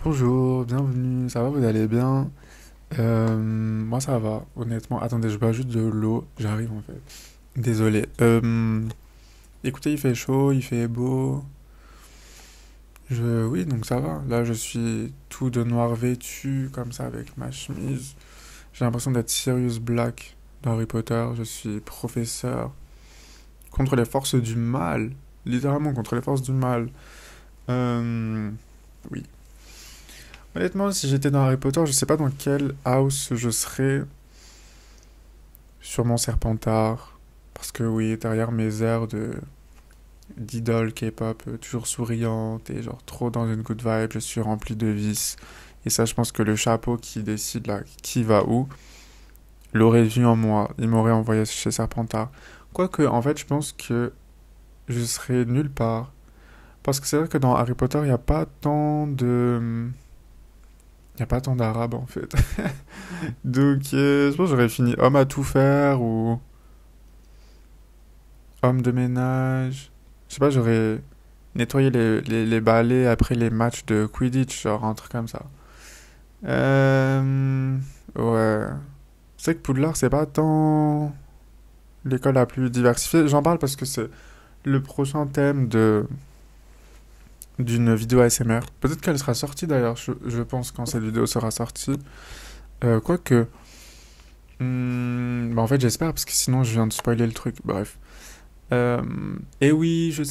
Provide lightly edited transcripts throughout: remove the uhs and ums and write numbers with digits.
Bonjour, bienvenue, ça va, vous allez bien? Moi ça va, honnêtement. Attendez, je bois juste de l'eau, j'arrive en fait. Désolé. Écoutez, il fait chaud, il fait beau. Oui, donc ça va. Là, je suis tout de noir vêtu, comme ça, avec ma chemise. J'ai l'impression d'être Sirius Black dans Harry Potter. Je suis professeur contre les forces du mal. Littéralement contre les forces du mal. Euh, oui. Honnêtement, si j'étais dans Harry Potter, je sais pas dans quelle house je serais. Sûrement Serpentard. Parce que oui, derrière mes airs de d'idole K-pop, toujours souriante et genre trop dans une good vibe, je suis rempli de vices. Et ça, je pense que le chapeau qui décide là qui va où, l'aurait vu en moi. Il m'aurait envoyé chez Serpentard. Quoique, en fait, je pense que je serais nulle part. Parce que c'est vrai que dans Harry Potter, il n'y a pas tant de... Il n'y a pas tant d'arabes en fait. Donc, je pense que j'aurais fini homme à tout faire ou homme de ménage. Je sais pas, j'aurais nettoyé les balais après les matchs de Quidditch, genre un truc comme ça. Euh... Ouais. C'est que Poudlard, c'est pas tant l'école la plus diversifiée. J'en parle parce que c'est le prochain thème de d'une vidéo ASMR. Peut-être qu'elle sera sortie d'ailleurs, je pense, quand cette vidéo sera sortie. Quoique... bah en fait, j'espère, parce que sinon je viens de spoiler le truc. Bref. Euh, et oui, je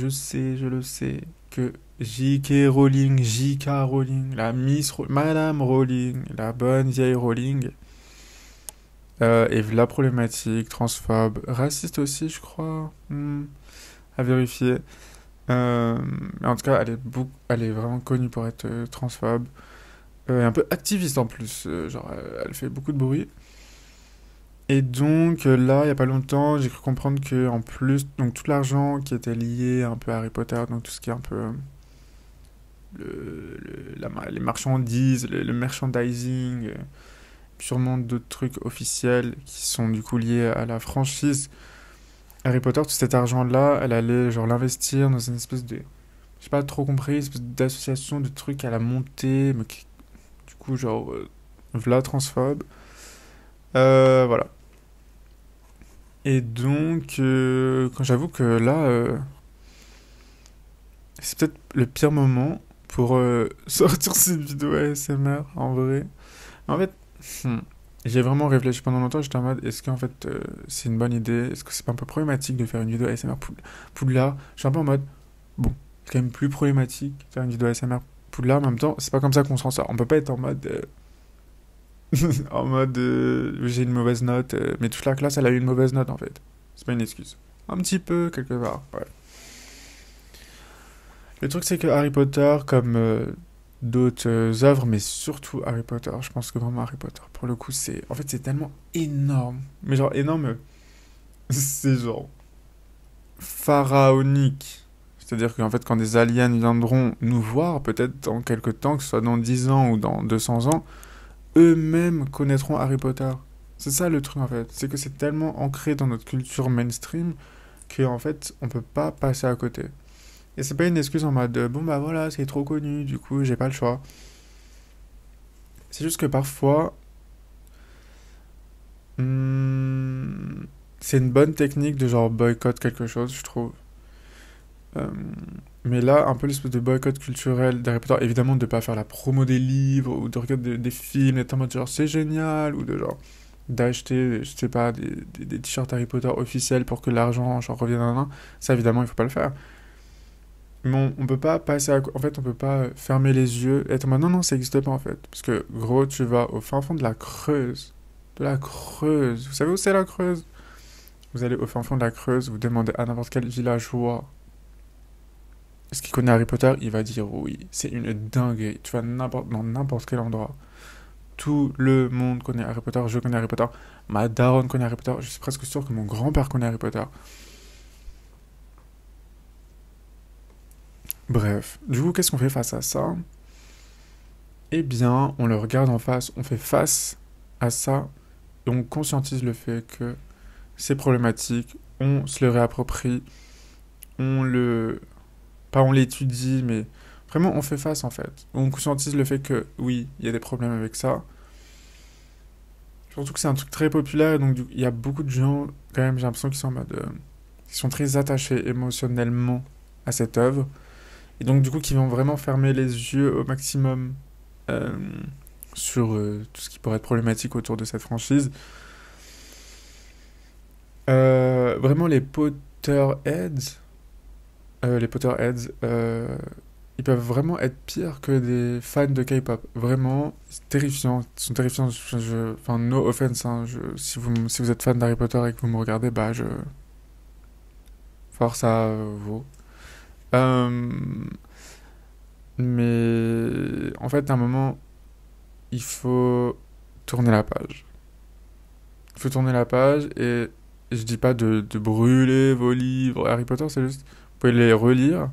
le sais, que J.K. Rowling, J.K. Rowling, Madame Rowling, la bonne vieille Rowling, est la problématique, transphobe, raciste aussi, je crois, à vérifier. Mais en tout cas, elle est vraiment connue pour être transphobe, et un peu activiste en plus, genre, elle fait beaucoup de bruit. Et donc là, il y a pas longtemps, j'ai cru comprendre que en plus, donc tout l'argent qui était lié un peu à Harry Potter, donc tout ce qui est un peu les marchandises, le merchandising, sûrement d'autres trucs officiels qui sont du coup liés à la franchise Harry Potter, tout cet argent-là, elle allait genre l'investir dans une espèce de, j'ai pas trop compris, une espèce d'association de trucs à la montée, mais qui, du coup genre v'là transphobe. Voilà. Et donc, quand j'avoue que là, c'est peut-être le pire moment pour sortir cette vidéo ASMR, en vrai. En fait, hmm, j'ai vraiment réfléchi pendant longtemps, j'étais en mode, est-ce qu'en fait, c'est une bonne idée? Est-ce que c'est pas un peu problématique de faire une vidéo ASMR Poudlard? Je suis un peu en mode, bon, c'est quand même plus problématique de faire une vidéo ASMR Poudlard, en même temps, c'est pas comme ça qu'on s'en sort. On peut pas être en mode... en mode, j'ai une mauvaise note, mais toute la classe, elle a eu une mauvaise note, en fait. C'est pas une excuse. Un petit peu, quelque part, ouais. Le truc, c'est que Harry Potter, comme d'autres œuvres, mais surtout Harry Potter, je pense que vraiment Harry Potter, pour le coup, c'est. En fait, c'est tellement énorme. Mais genre, énorme, c'est genre pharaonique. C'est-à-dire qu'en fait, quand des aliens viendront nous voir, peut-être dans quelques temps, que ce soit dans 10 ans ou dans 200 ans, eux-mêmes connaîtront Harry Potter. C'est ça le truc, en fait. C'est que c'est tellement ancré dans notre culture mainstream qu'en fait, on peut pas passer à côté. Et c'est pas une excuse en mode bon bah voilà, c'est trop connu, du coup j'ai pas le choix. C'est juste que parfois, c'est une bonne technique de genre boycott quelque chose, je trouve. Euh, mais là, un peu l'espèce de boycott culturel d'Harry Potter, évidemment de pas faire la promo des livres ou de regarder des films, et en mode genre c'est génial, ou de genre d'acheter, je sais pas, des t-shirts Harry Potter officiels pour que l'argent genre revienne à un. Ça évidemment il faut pas le faire. Mais on peut pas passer à... En fait, on peut pas fermer les yeux et être en mode non, non, ça existe pas en fait. Parce que, gros, tu vas au fin fond de la Creuse. De la Creuse. Vous savez où c'est la Creuse? Vous allez au fin fond de la Creuse, vous demandez à n'importe quel villageois est-ce qu'il connaît Harry Potter, il va dire oui. C'est une dinguerie. Tu vas dans n'importe quel endroit. Tout le monde connaît Harry Potter, je connais Harry Potter, ma daronne connaît Harry Potter, je suis presque sûr que mon grand-père connaît Harry Potter. Bref, du coup, qu'est-ce qu'on fait face à ça? Eh bien, on le regarde en face, on fait face à ça, et on conscientise le fait que c'est problématique, on se le réapproprie, on le... pas on l'étudie, mais Vraiment, on fait face en fait. On conscientise le fait que oui, il y a des problèmes avec ça. Surtout que c'est un truc très populaire, et donc il y a beaucoup de gens, quand même, j'ai l'impression qu'ils sont en mode, qui sont très attachés émotionnellement à cette œuvre, et donc du coup qui vont vraiment fermer les yeux au maximum euh, sur tout ce qui pourrait être problématique autour de cette franchise. Vraiment les Potterheads, ils peuvent vraiment être pires que des fans de K-pop. Vraiment, c'est terrifiant. Ils sont terrifiants. Enfin, no offense, hein, si vous êtes fan d'Harry Potter et que vous me regardez, bah, force à vous. Euh, mais en fait, à un moment, il faut tourner la page. Il faut tourner la page et je dis pas de brûler vos livres. Harry Potter, c'est juste, vous pouvez les relire,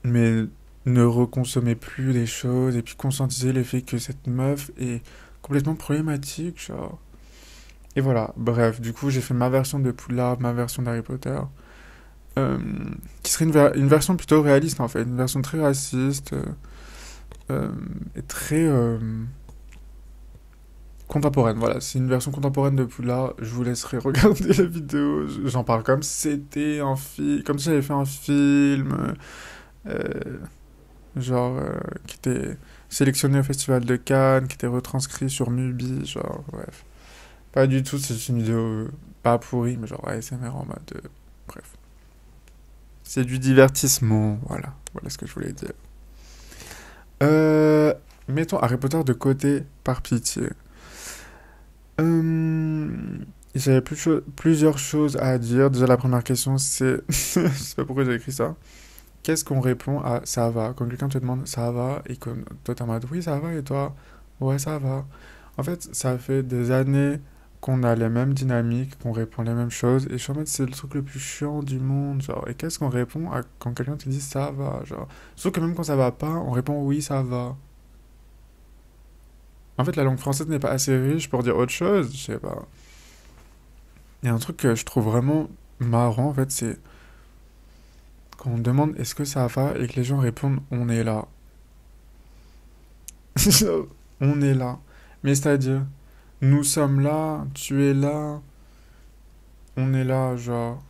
mais ne reconsommez plus des choses et puis conscientisez le fait que cette meuf est complètement problématique, genre. Et voilà, bref, du coup, j'ai fait ma version de Poudlard, ma version d'Harry Potter, euh, qui serait une version plutôt réaliste en fait, une version très raciste et très contemporaine. Voilà, c'est une version contemporaine de Poudlard. Je vous laisserai regarder la vidéo. J'en parle comme si c'était un film, comme si j'avais fait un film. Euh, genre qui était sélectionné au Festival de Cannes, qui était retranscrit sur Mubi, genre bref. Pas du tout, c'est une vidéo pas pourrie, mais genre ASMR en mode bref. C'est du divertissement, voilà. Voilà ce que je voulais dire. Euh, Mettons Harry Potter de côté, par pitié. Euh, J'avais plusieurs choses à dire. Déjà, la première question, c'est... je sais pas pourquoi j'ai écrit ça. Qu'est-ce qu'on répond à ça va? Quand quelqu'un te demande ça va et que toi t'es en mode oui ça va et toi ouais ça va. En fait ça fait des années qu'on a les mêmes dynamiques, qu'on répond les mêmes choses et je suis en mode c'est le truc le plus chiant du monde genre et qu'est-ce qu'on répond à quand quelqu'un te dit ça va genre sauf que même quand ça va pas on répond oui ça va. En fait la langue française n'est pas assez riche pour dire autre chose, je sais pas. Il y a un truc que je trouve vraiment marrant en fait c'est quand on demande est-ce que ça va et que les gens répondent on est là. On est là. Mais c'est-à-dire, nous sommes là, tu es là, on est là, genre,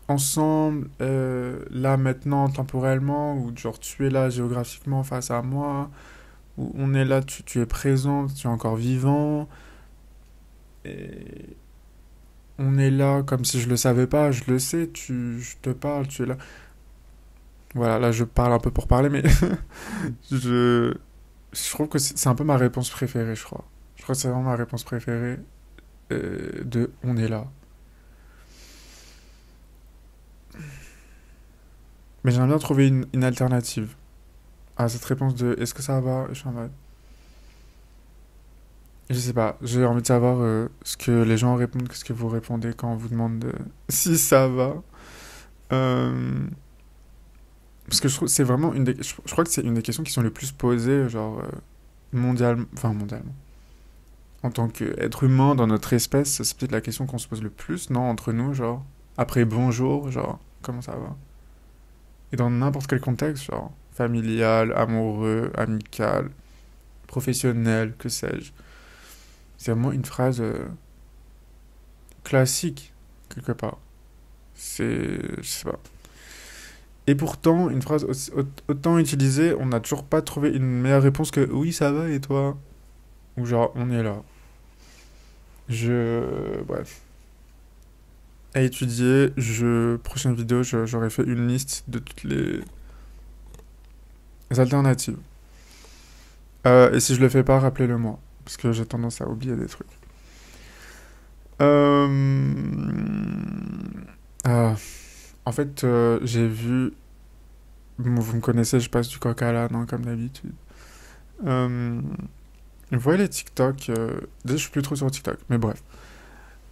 ensemble, là maintenant, temporellement, ou genre tu es là géographiquement face à moi, ou on est là, tu es présent, tu es encore vivant, et on est là comme si je le savais pas, je le sais, je te parle, tu es là. Voilà, là je parle un peu pour parler, mais je, je trouve que c'est un peu ma réponse préférée, je crois. Je crois que c'est vraiment ma réponse préférée de on est là. Mais j'aimerais bien trouver une alternative à cette réponse de est-ce que ça va? Je suis en mode. Je sais pas, j'ai envie de savoir ce que les gens répondent, qu'est-ce que vous répondez quand on vous demande si ça va. Euh, Parce que je trouve c'est vraiment une des. Je crois que c'est une des questions qui sont les plus posées, genre mondialement. Enfin, mondialement. En tant qu'être humain dans notre espèce, c'est peut-être la question qu'on se pose le plus, non, entre nous, genre. Après bonjour, genre, comment ça va? Et dans n'importe quel contexte, genre familial, amoureux, amical, professionnel, que sais-je. C'est vraiment une phrase classique, quelque part. C'est. Je sais pas. Et pourtant, une phrase autant utilisée, on n'a toujours pas trouvé une meilleure réponse que oui, ça va et toi? Ou genre, on est là. Bref. À étudier, prochaine vidéo, j'aurais fait une liste de toutes les alternatives. Et si je le fais pas, rappelez-le moi. Parce que j'ai tendance à oublier des trucs. Euh... ah, En fait, j'ai vu. Vous me connaissez, je passe du coq à l'âne, hein, comme d'habitude. Euh... Vous voyez les TikTok. Déjà, je suis plus trop sur TikTok, mais bref.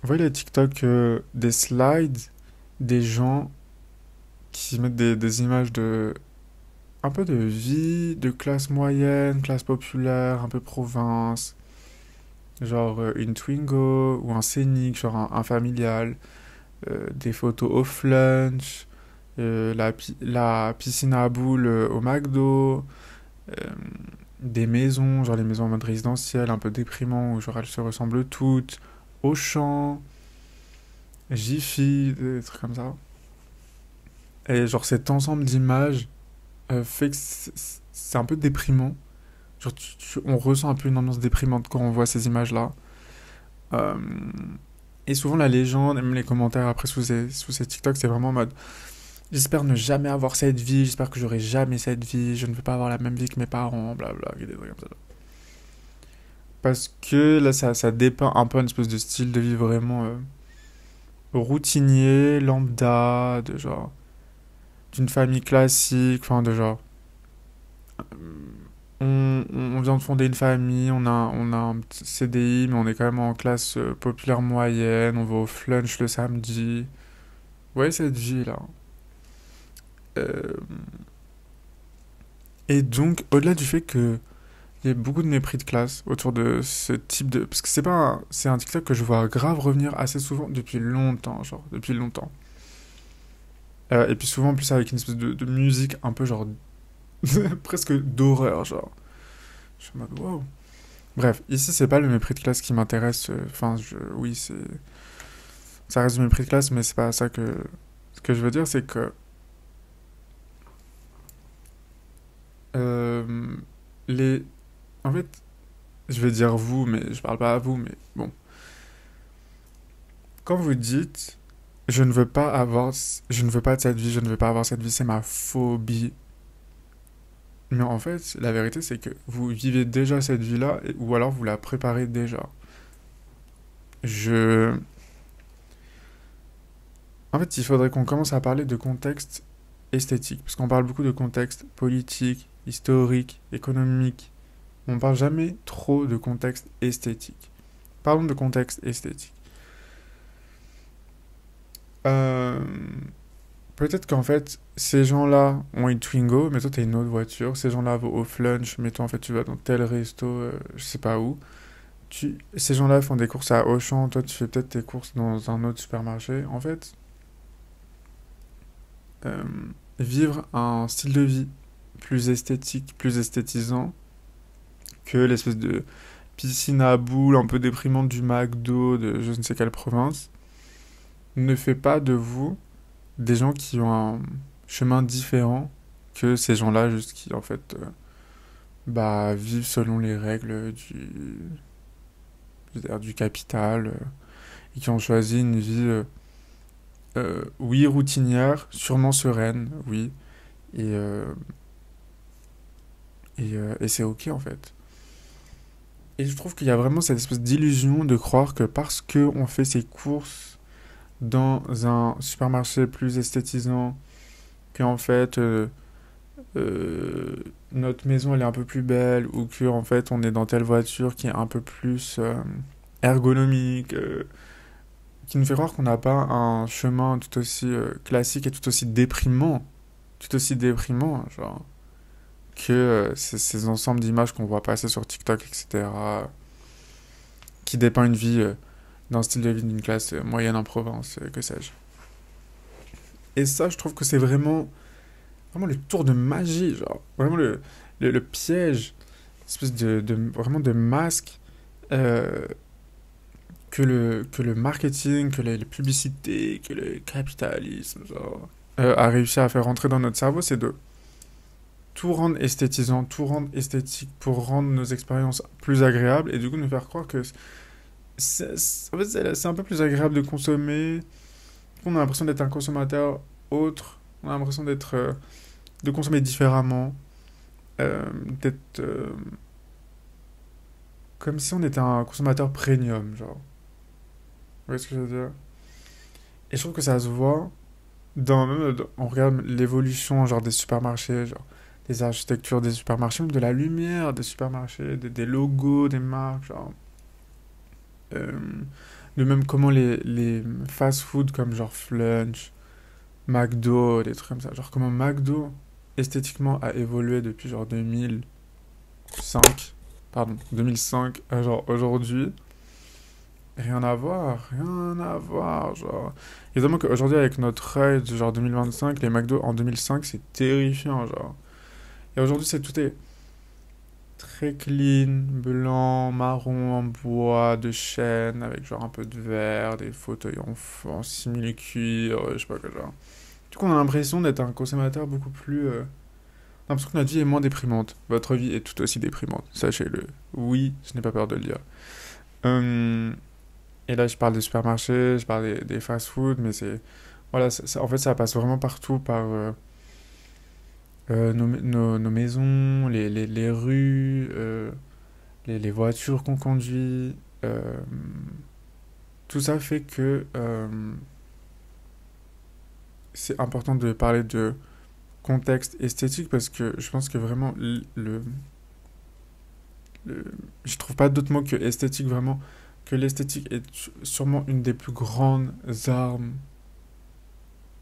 Vous voyez les TikTok des slides des gens qui mettent des images de. Un peu de vie, de classe moyenne, classe populaire, un peu province. Genre une Twingo ou un scénic, genre un familial. Des photos off lunch, la piscine à boules au McDo, euh, des maisons, genre les maisons en mode résidentiel, un peu déprimant, où genre elles se ressemblent toutes, Auchan, Jiffy, des trucs comme ça. Et genre cet ensemble d'images fait que c'est un peu déprimant. Genre on ressent un peu une ambiance déprimante quand on voit ces images-là. Euh, et souvent la légende, et même les commentaires après sous ces TikTok, c'est vraiment en mode j'espère ne jamais avoir cette vie, j'espère que j'aurai jamais cette vie, je ne veux pas avoir la même vie que mes parents, blabla, des trucs comme ça. Parce que là, ça dépeint un peu une espèce de style de vie vraiment routinier, lambda, de genre, d'une famille classique, enfin de genre, on vient de fonder une famille, on a un petit CDI, mais on est quand même en classe populaire moyenne, on va au flunch le samedi. Ouais, cette vie-là. Euh, et donc, au-delà du fait que il y a beaucoup de mépris de classe autour de ce type de... Parce que c'est un TikTok que je vois grave revenir assez souvent depuis longtemps, genre, depuis longtemps. Et puis souvent, en plus, avec une espèce de musique un peu genre... presque d'horreur, genre. Je suis en mode, wow. Bref, ici, c'est pas le mépris de classe qui m'intéresse. Enfin, oui, c'est... Ça reste du mépris de classe, mais c'est pas ça que... Ce que je veux dire, c'est que... euh, les... En fait, je vais dire vous, mais je parle pas à vous, mais bon. Quand vous dites, je ne veux pas de cette vie, je ne veux pas avoir cette vie, c'est ma phobie. Mais en fait, la vérité, c'est que vous vivez déjà cette vie-là, ou alors vous la préparez déjà. Je... En fait, il faudrait qu'on commence à parler de contexte esthétique, parce qu'on parle beaucoup de contexte politique, historique, économique. On parle jamais trop de contexte esthétique. Parlons de contexte esthétique. Euh, Peut-être qu'en fait, ces gens-là ont une Twingo, mais toi t'as une autre voiture. Ces gens-là vont au flunch, mais toi en fait tu vas dans tel resto, je sais pas où. Ces gens-là font des courses à Auchan, toi tu fais peut-être tes courses dans un autre supermarché. En fait, euh, vivre un style de vie plus esthétique, plus esthétisant que l'espèce de piscine à boules un peu déprimante du McDo de je ne sais quelle province ne fait pas de vous des gens qui ont un chemin différent que ces gens-là juste qui en fait bah vivent selon les règles du capital et qui ont choisi une vie oui routinière, sûrement sereine, oui et et c'est ok en fait. Et je trouve qu'il y a vraiment cette espèce d'illusion de croire que parce que on fait ses courses dans un supermarché plus esthétisant, qu'en fait euh, notre maison elle est un peu plus belle ou que en fait on est dans telle voiture qui est un peu plus ergonomique, qui nous fait croire qu'on n'a pas un chemin tout aussi classique et tout aussi déprimant, genre que ces ensembles d'images qu'on voit passer sur TikTok, etc., qui dépeint une vie d'un style de vie d'une classe moyenne en province, que sais-je. Et ça, je trouve que c'est vraiment le tour de magie, genre, vraiment le piège, espèce vraiment de masque euh, que le marketing, que les publicités, que le capitalisme, genre, a réussi à faire rentrer dans notre cerveau, c'est de tout rendre esthétisant, tout rendre esthétique pour rendre nos expériences plus agréables et du coup nous faire croire que en fait, c'est un peu plus agréable de consommer. On a l'impression d'être un consommateur autre, on a l'impression de consommer différemment, d'être comme si on était un consommateur premium, genre. Vous voyez ce que je veux dire? Et je trouve que ça se voit on regarde l'évolution genre des supermarchés, genre des architectures des supermarchés, même de la lumière des supermarchés, des logos des marques, genre. Euh, de même comment les fast-food comme genre Flunch, McDo, des trucs comme ça. Genre comment McDo esthétiquement a évolué depuis genre 2005, pardon, 2005 à genre aujourd'hui. Rien à voir, rien à voir, genre. Évidemment qu'aujourd'hui, avec notre œil de genre 2025, les McDo en 2005, c'est terrifiant, genre. Et aujourd'hui, c'est tout est très clean, blanc, marron, en bois, de chêne, avec genre un peu de verre, des fauteuils en simili-cuir, je sais pas quoi, genre. Du coup, on a l'impression d'être un consommateur beaucoup plus... On a l'impression que notre vie est moins déprimante. Votre vie est tout aussi déprimante, sachez-le. Oui, je n'ai pas peur de le dire. Hum, et là, je parle des supermarchés, je parle des fast-food, mais c'est... Voilà, en fait, ça passe vraiment partout par nos maisons, les rues, les voitures qu'on conduit. Tout ça fait que c'est important de parler de contexte esthétique parce que je pense que vraiment, je trouve pas d'autre mot que esthétique, vraiment, que l'esthétique est sûrement une des plus grandes armes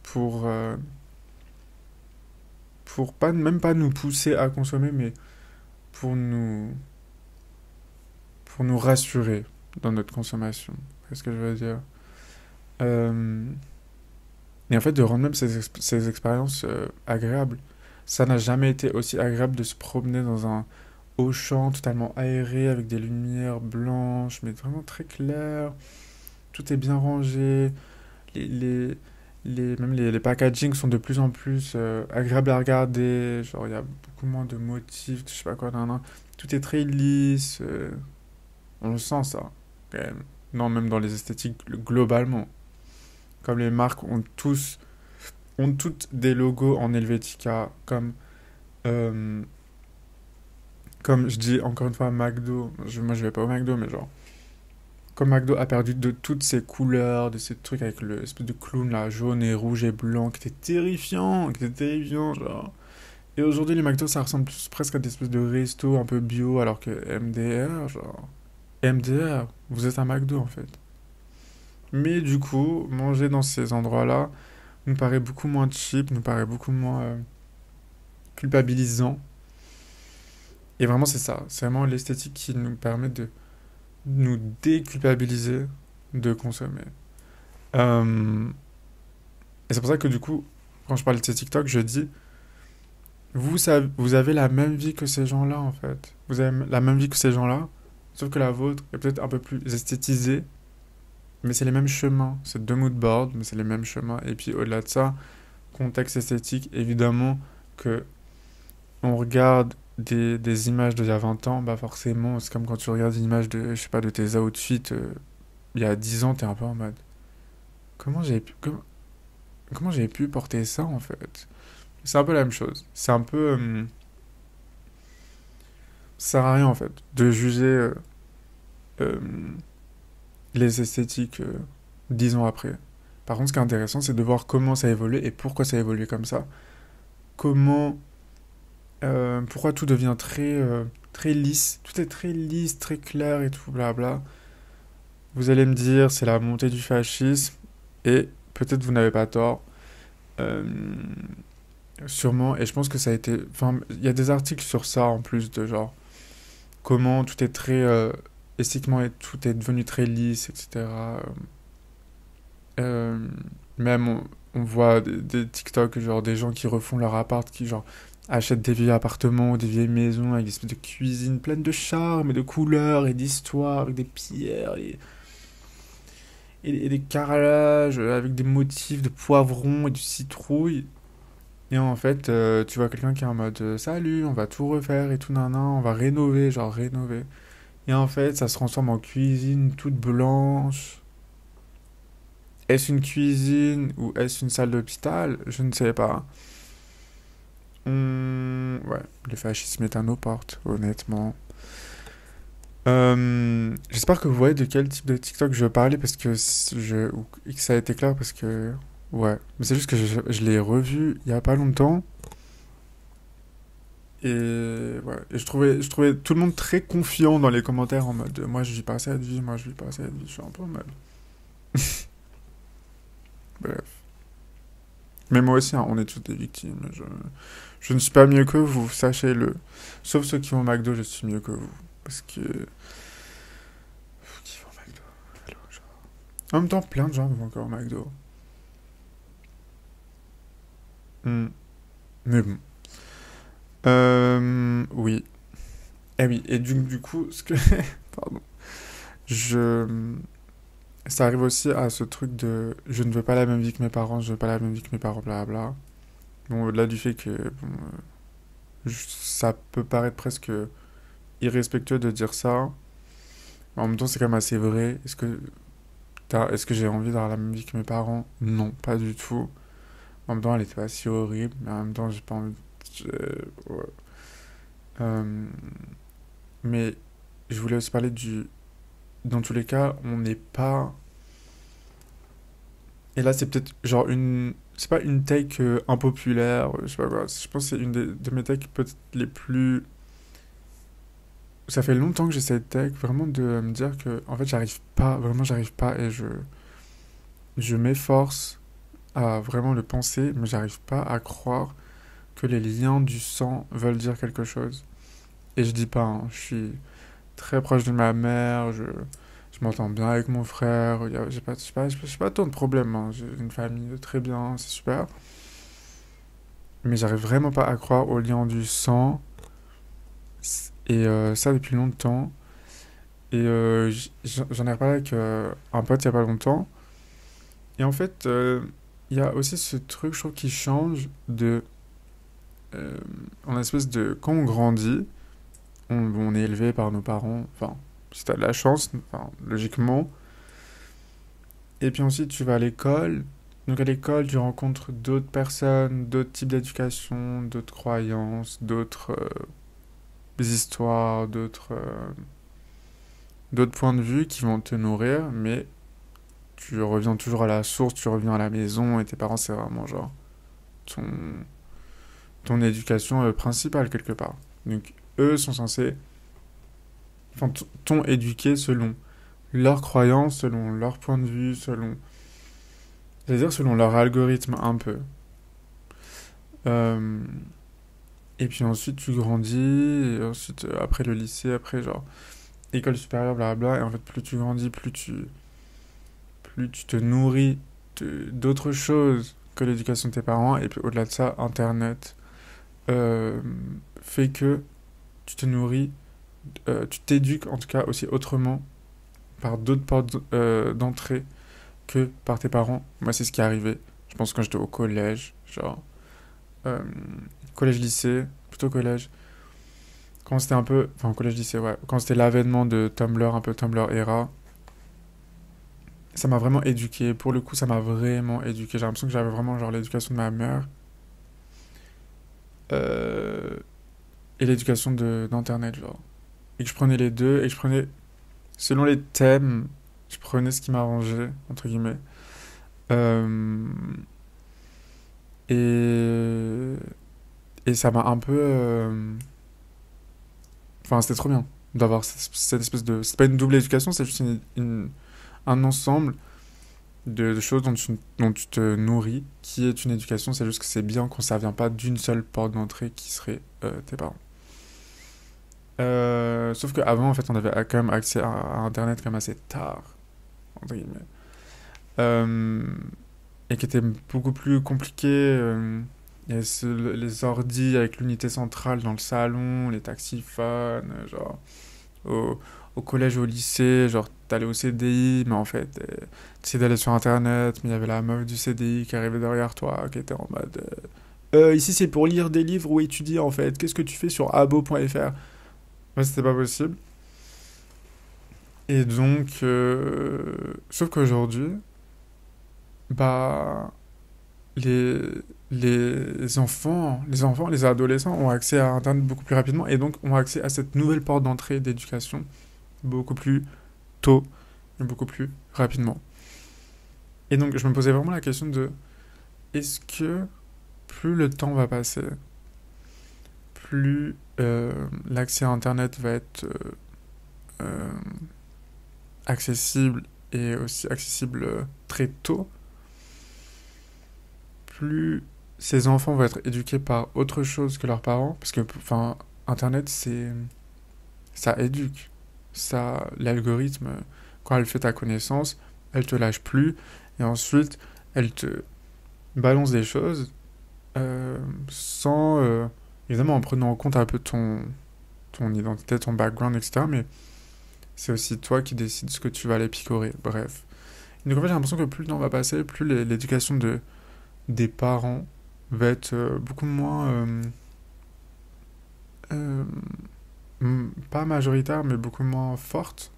pour, euh, pour pas, même pas nous pousser à consommer, mais pour pour nous rassurer dans notre consommation. C'est ce que je veux dire. Euh, et en fait, de rendre même ces expériences agréables. Ça n'a jamais été aussi agréable de se promener dans un Auchan totalement aéré avec des lumières blanches, mais vraiment très claires. Tout est bien rangé. Les, les, même les packagings sont de plus en plus agréables à regarder. Genre, il y a beaucoup moins de motifs, je sais pas quoi, nan, nan. Tout est très lisse. On le sent, ça, quand même. Non, même dans les esthétiques, globalement. Comme les marques ont toutes des logos en Helvetica, euh, comme je dis encore une fois, McDo. Moi, je vais pas au McDo, mais genre, comme McDo a perdu de toutes ses couleurs, de ces trucs avec le espèce de clown là, jaune et rouge et blanc, qui était terrifiant, genre. Et aujourd'hui, les McDo, ça ressemble presque à des espèces de restos un peu bio, alors que MDR, genre. MDR, vous êtes un McDo en fait. Mais du coup, manger dans ces endroits-là nous paraît beaucoup moins cheap, nous paraît beaucoup moins culpabilisant. Et vraiment, c'est ça. C'est vraiment l'esthétique qui nous permet de nous déculpabiliser de consommer. Euh, et c'est pour ça que du coup, quand je parle de ces TikTok, je dis, vous avez la même vie que ces gens-là en fait. Vous avez la même vie que ces gens-là, sauf que la vôtre est peut-être un peu plus esthétisée, mais c'est les mêmes chemins. C'est deux mood boards, mais c'est les mêmes chemins. Et puis au-delà de ça, contexte esthétique, évidemment que on regarde des images d'il y a 20 ans, bah forcément, c'est comme quand tu regardes une image de, je sais pas, de tes outfits il y a 10 ans, t'es un peu en mode, comment j'ai pu, comment j'ai pu porter ça en fait? C'est un peu la même chose. C'est un peu, ça sert à rien en fait de juger euh, les esthétiques 10 ans après. Par contre, ce qui est intéressant, c'est de voir comment ça a évolué et pourquoi ça a évolué comme ça. Comment pourquoi tout devient très lisse. Tout est très lisse, très clair et tout, blabla. Vous allez me dire, c'est la montée du fascisme, et peut-être vous n'avez pas tort. Euh, sûrement, et je pense que ça a été... Enfin, il y a des articles sur ça en plus, de genre, comment tout est très... esthétiquement, et tout est devenu très lisse, etc. Euh, même, on voit des TikTok, genre, des gens qui refont leur appart, qui, genre, achètent des vieux appartements ou des vieilles maisons avec des espèces de cuisines pleines de charme et de couleurs et d'histoire avec des pierres et des carrelages avec des motifs de poivron et de citrouille. Et en fait, tu vois quelqu'un qui est en mode salut, on va tout refaire et tout nanan, on va rénover, genre rénover. Et en fait, ça se transforme en cuisine toute blanche. Est-ce une cuisine ou est-ce une salle d'hôpital? Je ne sais pas. Ouais, le fascisme est à nos portes, honnêtement. J'espère que vous voyez de quel type de TikTok je parlais parce que ou que ça a été clair parce que ouais, mais c'est juste que je l'ai revu il y a pas longtemps et ouais, et je trouvais tout le monde très confiant dans les commentaires en mode moi je vis pas cette vie, moi je vis pas cette vie, je suis un peu mal. Bref. Mais moi aussi, hein, on est tous des victimes. Je ne suis pas mieux que vous, sachez-le. Sauf ceux qui vont au McDo, je suis mieux que vous. Parce que... Qui vont au McDo? Alors, En même temps, plein de gens vont encore au McDo. Hmm. Mais bon. Oui. Eh oui, et du coup, ce que... Pardon. Je... Ça arrive aussi à ce truc de... Je ne veux pas la même vie que mes parents, je veux pas la même vie que mes parents, blablabla. Bon, au-delà du fait que... Bon, ça peut paraître presque irrespectueux de dire ça. En même temps, c'est quand même assez vrai. Est-ce que j'ai envie d'avoir la même vie que mes parents? Non, pas du tout. En même temps, elle était pas si horrible, mais en même temps, j'ai pas envie. Ouais. Euh, mais je voulais aussi parler du. Dans tous les cas, on n'est pas. Et là, c'est peut-être genre une. C'est pas une take impopulaire, je sais pas quoi. Je pense que c'est une de mes takes peut-être les plus. Ça fait longtemps que j'essaie de take, vraiment de me dire que, en fait, j'arrive pas, vraiment, j'arrive pas, et je m'efforce à vraiment le penser, mais j'arrive pas à croire que les liens du sang veulent dire quelque chose. Et je dis pas, hein, je suis très proche de ma mère, je m'entends bien avec mon frère, j'ai pas tant de problèmes, hein, j'ai une famille très bien, c'est super. Mais j'arrive vraiment pas à croire aux liens du sang, et ça depuis longtemps. Et j'en ai reparlé avec un pote il y a pas longtemps. Et en fait, il y a aussi ce truc, je trouve, qui change de... euh, en espèce de... Quand on grandit, on est élevé par nos parents, enfin, si t'as de la chance, enfin, logiquement. Et puis ensuite, tu vas à l'école. Donc à l'école, tu rencontres d'autres personnes, d'autres types d'éducation, d'autres croyances, d'autres histoires, d'autres points de vue qui vont te nourrir, mais tu reviens toujours à la source, tu reviens à la maison, et tes parents, c'est vraiment genre ton, ton éducation principale quelque part. Donc eux sont censés, enfin, t'ont éduqué selon leurs croyances, selon leur point de vue, c'est-à-dire selon leur algorithme un peu. Euh, et puis ensuite tu grandis, et ensuite après le lycée, après genre école supérieure, blablabla, et en fait plus tu grandis, plus tu te nourris d'autres choses que l'éducation de tes parents, et puis au-delà de ça, Internet euh, fait que tu te nourris, tu t'éduques en tout cas aussi autrement par d'autres portes d'entrée que par tes parents. Moi, c'est ce qui est arrivé. Je pense quand j'étais au collège, genre euh, collège-lycée, plutôt collège. Quand c'était un peu, enfin collège-lycée, ouais. Quand c'était l'avènement de Tumblr, un peu Tumblr era, ça m'a vraiment éduqué. Pour le coup, ça m'a vraiment éduqué. J'ai l'impression que j'avais vraiment genre l'éducation de ma mère euh, et l'éducation d'internet, genre. Et que je prenais les deux et que je prenais selon les thèmes, je prenais ce qui m'arrangeait entre guillemets. Euh, et et ça m'a un peu enfin, c'était trop bien d'avoir cette espèce de... C'est pas une double éducation, c'est juste un ensemble de choses dont tu te nourris, qui est une éducation. C'est juste que c'est bien quand ça vient pas d'une seule porte d'entrée qui serait tes parents. Sauf qu'avant, en fait, on avait quand même accès à Internet quand même assez tard, entre guillemets. Euh, et qui était beaucoup plus compliqué. Il y avait les ordis avec l'unité centrale dans le salon, les taxiphones, genre au collège, au lycée, genre t'allais au CDI, mais en fait, t'essayais d'aller sur internet, mais il y avait la meuf du CDI qui arrivait derrière toi, qui était en mode ici c'est pour lire des livres ou étudier en fait, qu'est-ce que tu fais sur abo.fr? Moi, c'était pas possible. Et donc, sauf qu'aujourd'hui, bah, les, les adolescents ont accès à Internet beaucoup plus rapidement et donc ont accès à cette nouvelle porte d'entrée d'éducation beaucoup plus tôt et beaucoup plus rapidement. Et donc, je me posais vraiment la question de est-ce que plus le temps va passer, plus l'accès à Internet va être euh, accessible et aussi accessible très tôt, plus ces enfants vont être éduqués par autre chose que leurs parents, parce que enfin Internet ça éduque, ça l'algorithme quand elle fait ta connaissance, elle te lâche plus, et ensuite, elle te balance des choses sans, évidemment, en prenant en compte un peu ton identité, ton background, etc. Mais c'est aussi toi qui décides ce que tu vas aller picorer. Bref. Donc en fait, j'ai l'impression que plus le temps va passer, plus l'éducation des parents va être beaucoup moins, euh, pas majoritaire, mais beaucoup moins forte.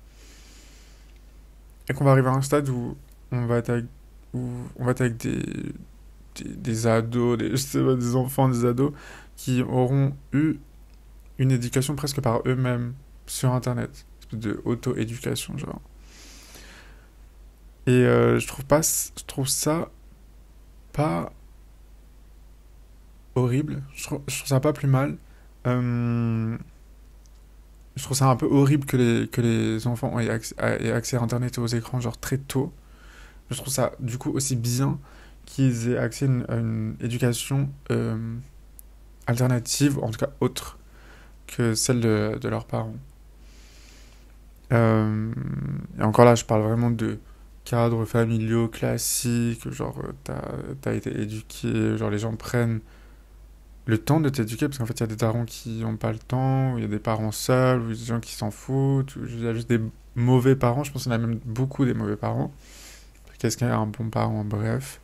Et qu'on va arriver à un stade où on va être avec des ados, je sais pas, des enfants, des ados, qui auront eu une éducation presque par eux-mêmes sur Internet. Une espèce de auto-éducation, genre. Et je trouve ça pas horrible. Je trouve ça pas plus mal. Euh, je trouve ça un peu horrible que les enfants aient accès à Internet et aux écrans, genre très tôt. Je trouve ça, du coup, aussi bien qu'ils aient accès à une éducation alternative, en tout cas autre que celle de leurs parents. Euh, et encore là, je parle vraiment de cadres familiaux classiques, genre t'as été éduqué, genre les gens prennent le temps de t'éduquer, parce qu'en fait il y a des darons qui n'ont pas le temps, ou il y a des parents seuls, ou il y a des gens qui s'en foutent, ou il y a juste des mauvais parents, je pense qu'il y en a même beaucoup des mauvais parents. Qu'est-ce qu'un un bon parent, bref.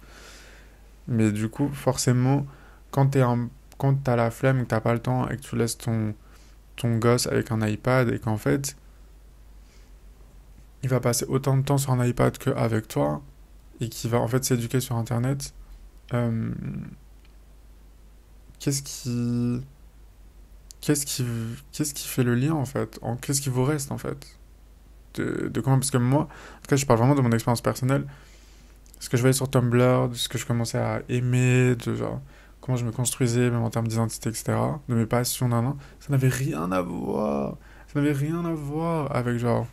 Mais du coup, forcément, quand t'as la flemme, que t'as pas le temps, et que tu laisses ton gosse avec un iPad, et qu'en fait, il va passer autant de temps sur un iPad qu'avec toi, et qu'il va en fait s'éduquer sur Internet, euh, qu'est-ce qui, qu'est-ce qui, qu'est-ce qui fait le lien en fait? Qu'est-ce qui vous reste en fait? De comment? Parce que moi, en tout cas, je parle vraiment de mon expérience personnelle, ce que je voyais sur Tumblr, de ce que je commençais à aimer, de genre, comment je me construisais, même en termes d'identité, etc., de mes passions, nan, nan, ça n'avait rien à voir. Ça n'avait rien à voir avec genre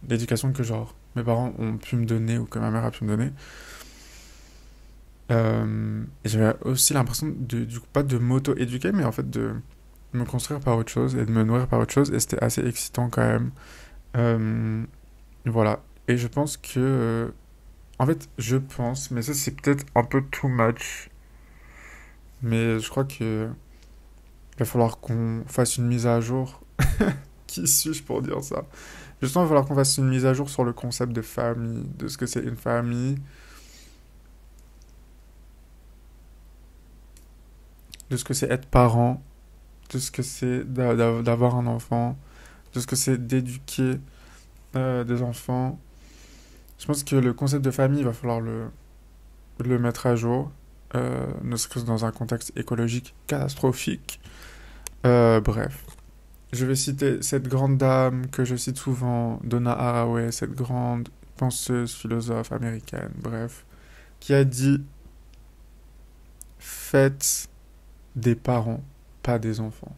l'éducation que genre mes parents ont pu me donner ou que ma mère a pu me donner. Et j'avais aussi l'impression du coup, pas de m'auto-éduquer, mais en fait de me construire par autre chose et de me nourrir par autre chose. Et c'était assez excitant quand même. Euh, voilà. Et je pense que. En fait, je pense, mais ça c'est peut-être un peu too much. Mais je crois que il va falloir qu'on fasse une mise à jour. Qui suis-je pour dire ça? Justement, il va falloir qu'on fasse une mise à jour sur le concept de famille, de ce que c'est une famille, de ce que c'est être parent, de ce que c'est d'avoir un enfant, de ce que c'est d'éduquer des enfants. Je pense que le concept de famille, il va falloir le mettre à jour, ne serait-ce que dans un contexte écologique catastrophique. Bref. Je vais citer cette grande dame que je cite souvent, Donna Haraway, cette grande penseuse, philosophe américaine, bref, qui a dit: faites des parents, pas des enfants.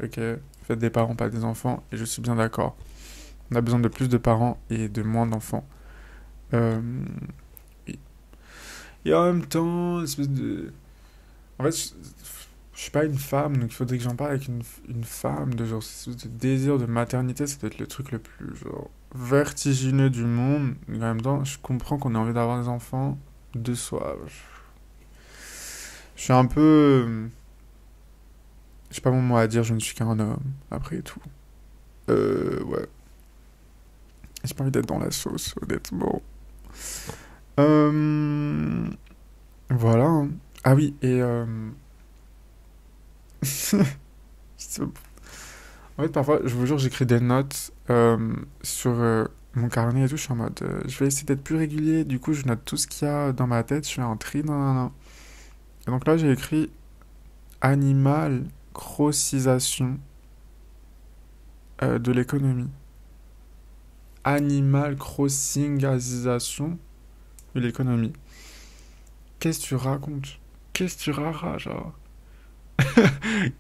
Ok? Faites des parents, pas des enfants, et je suis bien d'accord. On a besoin de plus de parents et de moins d'enfants. Euh, oui. Et en même temps, une espèce de. En fait, je suis pas une femme, donc il faudrait que j'en parle avec une femme, de genre, cette espèce de désir de maternité, ça doit être le truc le plus, genre, vertigineux du monde. Mais en même temps, je comprends qu'on ait envie d'avoir des enfants de soi. Je suis un peu. J'ai pas mon mot à dire, je ne suis qu'un homme, après tout. Ouais. J'ai pas envie d'être dans la sauce, honnêtement. Euh, voilà, hein. Ah oui, et en fait, parfois, je vous jure, j'écris des notes sur mon carnet et tout. Je suis en mode, je vais essayer d'être plus régulier. Du coup, je note tout ce qu'il y a dans ma tête. Je fais un tri. Nan, nan, nan. Et donc là, j'ai écrit animal grossisation de l'économie. Animal crossingisation de l'économie. Qu'est-ce que tu racontes? Qu'est-ce que tu raras, genre?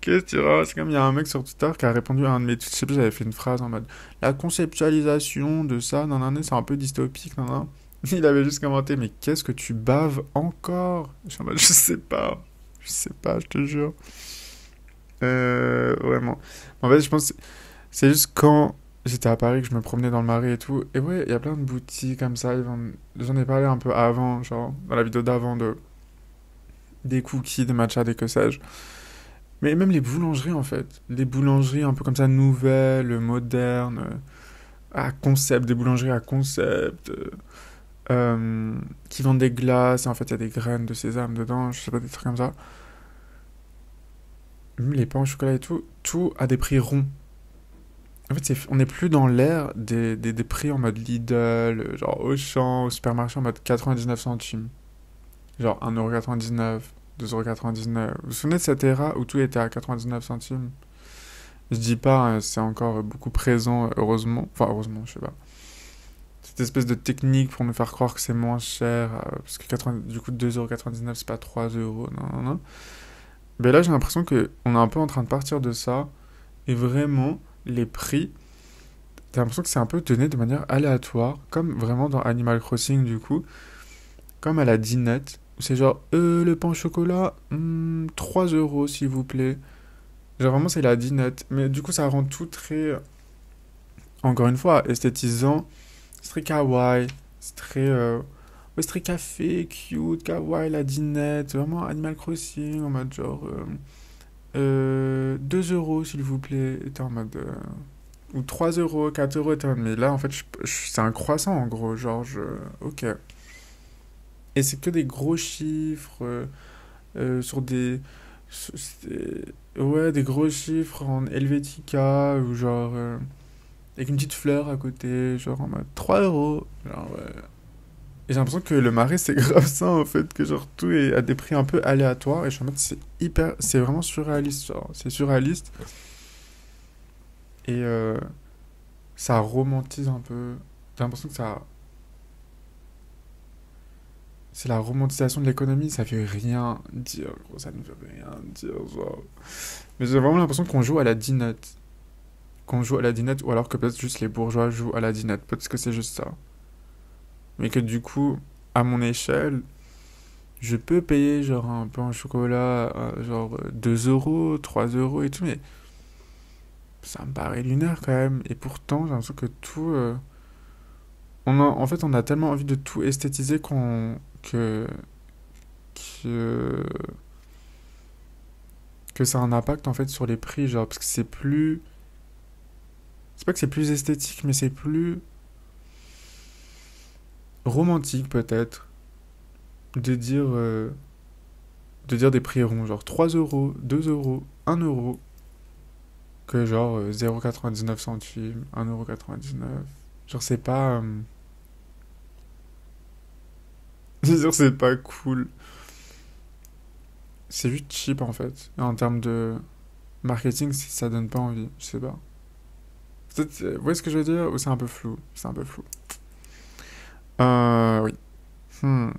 Qu'est-ce que tu raras? C'est comme il y a un mec sur Twitter qui a répondu à un de mes tweets. Je sais plus, j'avais fait une phrase en mode: la conceptualisation de ça, nan, nan, nan, c'est un peu dystopique, nan, nan. Il avait juste commenté: mais qu'est-ce que tu baves encore? Je suis en mode: je sais pas. Je sais pas, je te jure. Vraiment. En fait, je pense que c'est juste quand. j'étais à Paris, que je me promenais dans le Marais et tout. Et ouais, il y a plein de boutiques comme ça. J'en ai parlé un peu avant, genre, dans la vidéo d'avant, des cookies, des matchas, des que sais-je. Mais même les boulangeries, en fait. Les boulangeries un peu comme ça, nouvelles, modernes, à concept, des boulangeries à concept, qui vendent des glaces. Et en fait, il y a des graines de sésame dedans, je sais pas, des trucs comme ça. Même les pains au chocolat et tout, tout à des prix ronds. En fait, on n'est plus dans l'ère des prix en mode Lidl, genre Auchan, au supermarché en mode 99 centimes. Genre 1,99€, 2,99€. Vous vous souvenez de cette ère où tout était à 99 centimes? Je dis pas, hein, c'est encore beaucoup présent, heureusement. Enfin, heureusement, je sais pas. Cette espèce de technique pour nous faire croire que c'est moins cher, parce que 80, du coup 2,99€, c'est pas 3€, non, non, non. Mais là, j'ai l'impression que on est un peu en train de partir de ça, et vraiment, les prix, t'as l'impression que c'est un peu donné de manière aléatoire, comme vraiment dans Animal Crossing, du coup, comme à la dinette, où c'est genre, le pain au chocolat, 3€ s'il vous plaît. Genre vraiment, c'est la dinette. Mais du coup, ça rend tout très, encore une fois, esthétisant. C'est très kawaii, c'est très, ouais, c'est très café, cute, kawaii, la dinette, vraiment Animal Crossing, en mode genre, 2€ s'il vous plaît, et t'es en mode, ou 3€, 4€, t'es en mode, mais là, en fait, c'est un croissant, en gros, genre, ok. Et c'est que des gros chiffres, sur des, ouais, des gros chiffres en Helvetica, ou genre, avec une petite fleur à côté, genre en mode 3€. Genre, ouais. Et j'ai l'impression que le marais, c'est grave ça, en fait, que genre tout est à des prix un peu aléatoires, et je suis en mode, c'est hyper, c'est vraiment surréaliste, genre, c'est surréaliste, et ça romantise un peu. J'ai l'impression que ça, c'est la romantisation de l'économie, ça veut rien dire, gros, ça ne veut rien dire, genre. Mais j'ai vraiment l'impression qu'on joue à la dinette. Qu'on joue à la dinette, ou alors que peut-être juste les bourgeois jouent à la dinette, peut-être que c'est juste ça. Mais que du coup, à mon échelle, je peux payer genre un pain au chocolat, genre 2€, 3€ et tout, mais ça me paraît lunaire quand même. Et pourtant, j'ai l'impression que tout. En fait, on a tellement envie de tout esthétiser que, que ça a un impact en fait sur les prix, genre, parce que c'est plus. C'est pas que c'est plus esthétique, mais c'est plus romantique peut-être de dire des prix ronds, genre 3€, 2€, 1€, que genre 0,99 centimes, 1,99€. Genre c'est pas... c'est sûr c'est pas cool. C'est juste cheap en fait. Et en termes de marketing, ça donne pas envie, je sais pas. Peut-être, vous voyez ce que je veux dire? Ou c'est un peu flou? C'est un peu flou. Oui. Hmm.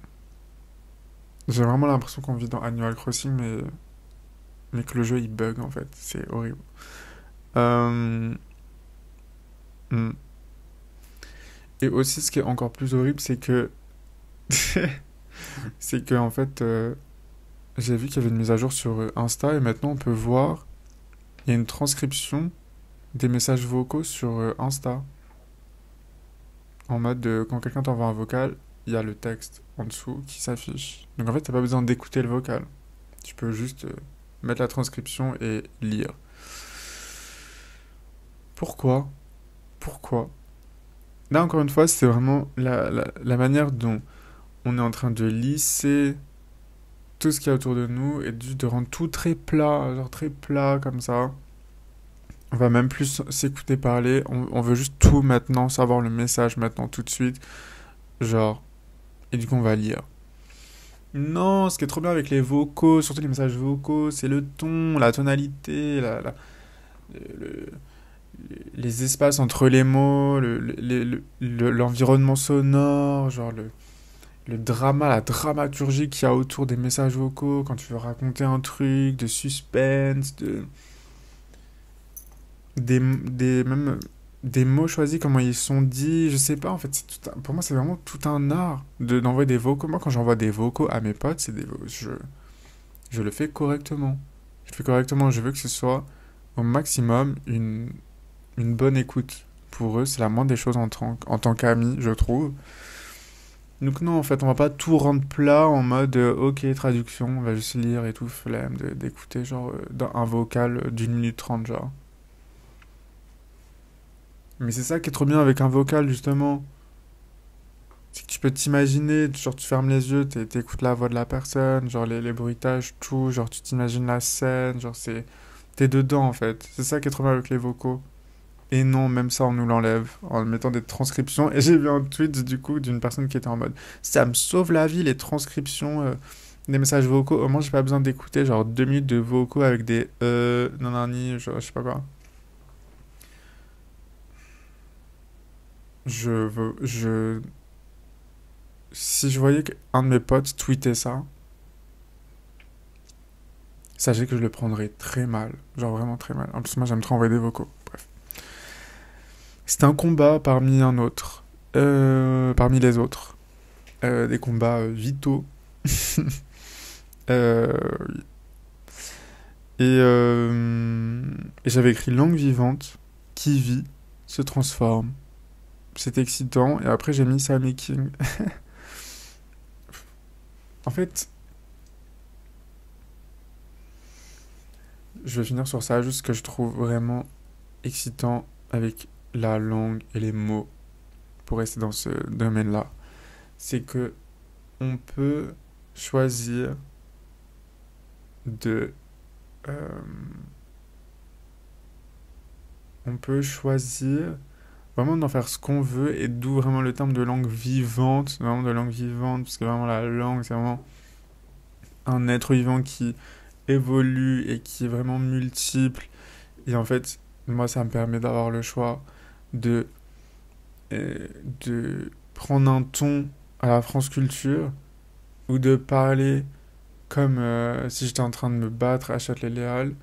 J'ai vraiment l'impression qu'on vit dans Animal Crossing, mais que le jeu il bug en fait. C'est horrible. Euh, hmm. Et aussi, ce qui est encore plus horrible, c'est que c'est que en fait, j'ai vu qu'il y avait une mise à jour sur Insta et maintenant on peut voir, il y a une transcription des messages vocaux sur Insta. En mode de, quand quelqu'un t'envoie un vocal, il y a le texte en dessous qui s'affiche. Donc en fait, t'as pas besoin d'écouter le vocal. Tu peux juste mettre la transcription et lire. Pourquoi? Pourquoi? Là, encore une fois, c'est vraiment la manière dont on est en train de lisser tout ce qu'il y a autour de nous et de rendre tout très plat, genre très plat comme ça. On va même plus s'écouter parler, on veut juste tout maintenant, savoir le message maintenant, tout de suite. Genre, et du coup on va lire. Non, ce qui est trop bien avec les vocaux, surtout les messages vocaux, c'est le ton, la tonalité, le- les espaces entre les mots, l'environnement sonore, genre le drama, la dramaturgie qu'il y a autour des messages vocaux quand tu veux raconter un truc, de suspense, même des mots choisis, comment ils sont dits, je sais pas, en fait, pour moi, c'est vraiment tout un art d'envoyer des vocaux. Moi, quand j'envoie des vocaux à mes potes, je le fais correctement. Je le fais correctement, je veux que ce soit au maximum une bonne écoute. pour eux, c'est la moindre des choses en tant qu'amis, je trouve. Donc non, en fait, on va pas tout rendre plat en mode ok, traduction, on va juste lire et tout, flemme d'écouter genre un vocal d'1 minute 30, genre. Mais c'est ça qui est trop bien avec un vocal, justement. C'est que tu peux t'imaginer, genre tu fermes les yeux, t'écoutes la voix de la personne, genre les bruitages, tout, genre tu t'imagines la scène, genre c'est... T'es dedans en fait. C'est ça qui est trop bien avec les vocaux. Et non, même ça, on nous l'enlève en mettant des transcriptions. Et j'ai vu un tweet du coup d'une personne qui était en mode ça me sauve la vie les transcriptions des messages vocaux. Au moins, j'ai pas besoin d'écouter genre 2 minutes de vocaux avec des nanani, genre, je sais pas quoi. Je veux. Si je voyais qu'un de mes potes tweetait ça, sachez que je le prendrais très mal. Genre vraiment très mal. En plus, moi, j'aime trop envoyer des vocaux. Bref. C'était un combat parmi un autre. Parmi les autres. Des combats vitaux. Euh, et j'avais écrit langue vivante qui vit, se transforme. C'était excitant. Et après, j'ai mis ça à making. En fait, je vais finir sur ça. Juste ce que je trouve vraiment excitant avec la langue et les mots, pour rester dans ce domaine-là, c'est que on peut choisir de... euh, on peut choisir vraiment d'en faire ce qu'on veut, et d'où vraiment le terme de langue vivante, vraiment de langue vivante, parce que vraiment la langue, c'est vraiment un être vivant qui évolue et qui est vraiment multiple. Et en fait, moi, ça me permet d'avoir le choix de, de prendre un ton à la France Culture, ou de parler comme si j'étais en train de me battre à Châtelet-Léal,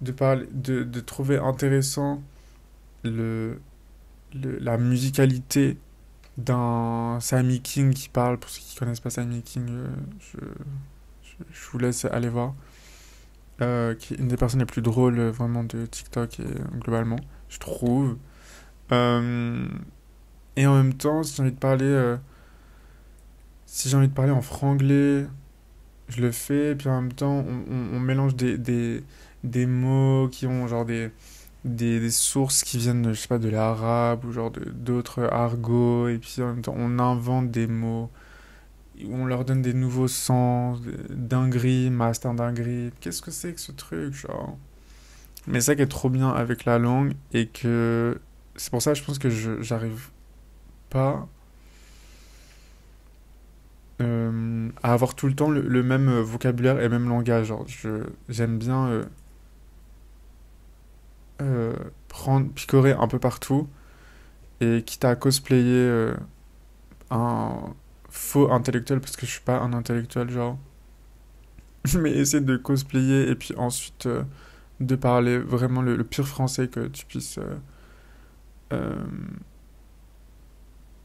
de trouver intéressant le, la musicalité d'un Sammy King qui parle. Pour ceux qui connaissent pas Sammy King, je vous laisse aller voir. Qui est une des personnes les plus drôles vraiment de TikTok et globalement, je trouve. Euh, et en même temps, si j'ai envie de parler en franglais, je le fais. Et puis en même temps, on mélange des mots qui ont genre des sources qui viennent, je sais pas, de l'arabe ou genre d'autres argots. Et puis en même temps, on invente des mots, où on leur donne des nouveaux sens, dinguerie, master dinguerie. Qu'est-ce que c'est que ce truc, genre? Mais ça qui est trop bien avec la langue, et que c'est pour ça je pense que j'arrive pas à avoir tout le temps le même vocabulaire et le même langage. Genre, j'aime bien picorer un peu partout, et quitte à cosplayer un faux intellectuel, parce que je suis pas un intellectuel, genre. Mais essayer de cosplayer et puis ensuite de parler vraiment le pire français que tu puisses euh,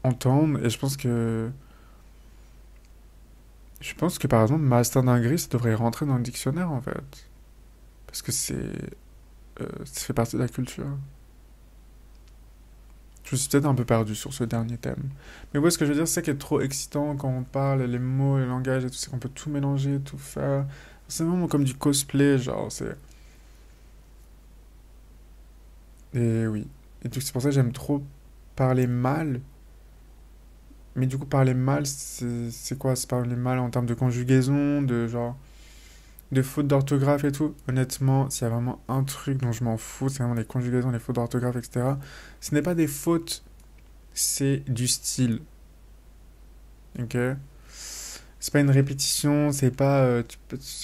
entendre. Et je pense que par exemple, master dinguerie, ça devrait rentrer dans le dictionnaire en fait. Parce que ça fait partie de la culture. Je suis peut-être un peu perdu sur ce dernier thème. Mais ouais, ce que je veux dire, c'est ça qui est trop excitant quand on parle, les mots, les langages et tout, c'est qu'on peut tout mélanger, tout faire. C'est vraiment comme du cosplay, genre, c'est... Et oui. Et donc c'est pour ça que j'aime trop parler mal. Mais du coup, parler mal, c'est quoi? C'est parler mal en termes de conjugaison, de genre... de fautes d'orthographe et tout. Honnêtement, s'il y a vraiment un truc dont je m'en fous, c'est vraiment les conjugaisons, les fautes d'orthographe, etc. Ce n'est pas des fautes, c'est du style. Ok? C'est pas une répétition, c'est pas...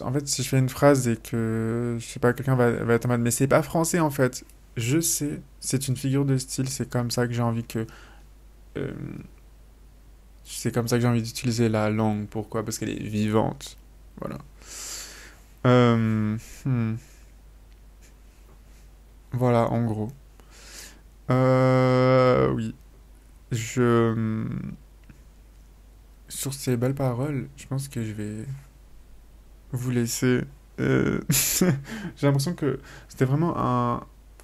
en fait, si je fais une phrase et que, je sais pas, quelqu'un va être en mode, mais c'est pas français en fait. Je sais, c'est une figure de style, c'est comme ça que j'ai envie que... euh, c'est comme ça que j'ai envie d'utiliser la langue. Pourquoi? Parce qu'elle est vivante. Voilà. Euh, hmm, Voilà, en gros. Oui. Je... Sur ces belles paroles, je pense que je vais vous laisser. J'ai l'impression que c'était vraiment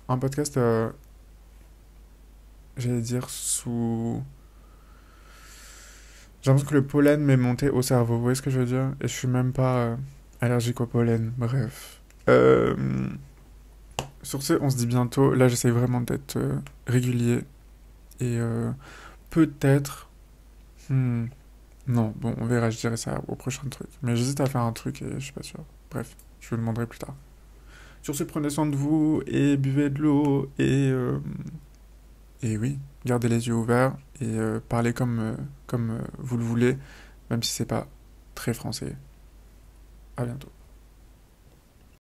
un podcast j'allais dire sous... J'ai l'impression que le pollen m'est monté au cerveau, vous voyez ce que je veux dire? Et je suis même pas allergique au pollen, bref. Euh, Sur ce, on se dit bientôt. Là, j'essaye vraiment d'être régulier. Et peut-être... hmm, non, bon, on verra, je dirai ça au prochain truc. Mais j'hésite à faire un truc et je suis pas sûr. Bref, je vous demanderai plus tard. Sur ce, prenez soin de vous et buvez de l'eau et oui, gardez les yeux ouverts et parlez comme vous le voulez, même si c'est pas très français. À bientôt.